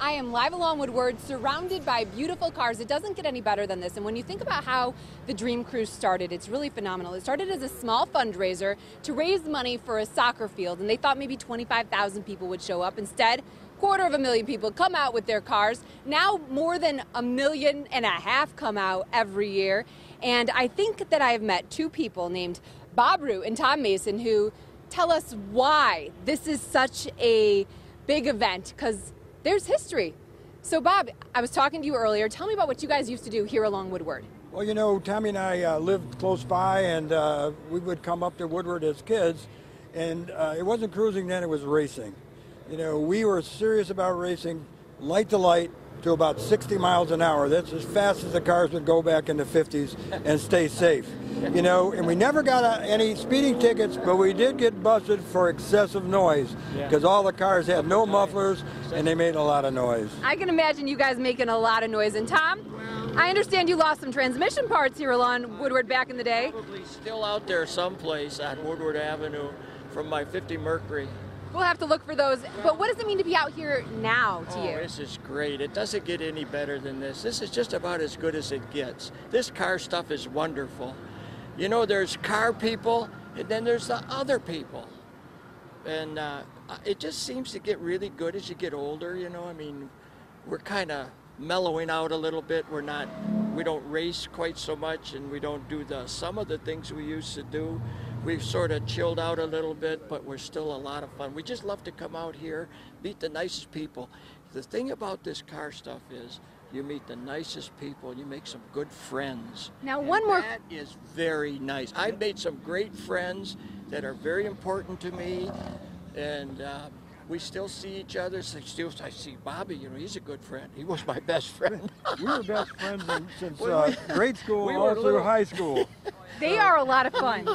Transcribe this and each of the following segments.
I am live along Woodward, surrounded by beautiful cars. It doesn't get any better than this. And when you think about how the Dream Cruise started, it's really phenomenal. It started as a small fundraiser to raise money for a soccer field, and they thought maybe 25,000 people would show up. Instead, 250,000 people come out with their cars. Now more than 1.5 million come out every year. And I think that I have met two people named Bob Root and Tom Mason who tell us why this is such a big event, because there's history. So Bob, I was talking to you earlier. Tell me about what you guys used to do here along Woodward. Well, you know, Tommy and I lived close by, and we would come up to Woodward as kids, and it wasn't cruising then, it was racing. You know, we were serious about racing, light to light, to about 60 miles an hour. That's as fast as the cars would go back in the 50s and stay safe. You know, and we never got any speeding tickets, but we did get busted for excessive noise because all the cars had no mufflers and they made a lot of noise. I can imagine you guys making a lot of noise. And Tom, I understand you lost some transmission parts here along Woodward back in the day. Probably still out there someplace on Woodward Avenue from my 50 Mercury. We'll have to look for those. But what does it mean to be out here now to you? This is great. It doesn't get any better than this. This is just about as good as it gets. This car stuff is wonderful. You know, there's car people, and then there's the other people. And it just seems to get really good as you get older, you know. I mean, we're kind of mellowing out a little bit. We don't race quite so much, and we don't do some of the things we used to do. We've sort of chilled out a little bit, but we're still a lot of fun. We just love to come out here, meet the nicest people. The thing about this car stuff is you meet the nicest people, you make some good friends. Now, That is very nice. I've made some great friends that are very important to me, and we still see each other. I see Bobby, you know, he's a good friend. He was my best friend. We were best friends since grade school all through high school. They are a lot of fun.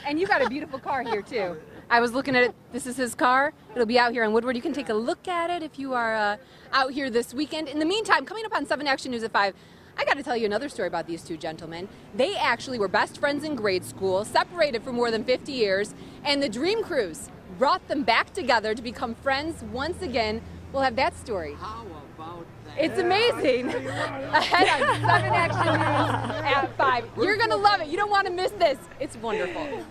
And you got a beautiful car here, too. I was looking at it. This is his car. It'll be out here on Woodward. You can take a look at it if you are out here this weekend. In the meantime, coming up on 7 Action News at 5, I got to tell you another story about these two gentlemen. They actually were best friends in grade school, separated for more than 50 years, and the Dream Cruise brought them back together to become friends once again. We'll have that story. How about that? It's amazing. Ahead on 7 Action News at 5. You're going to love it. You don't want to miss this. It's wonderful.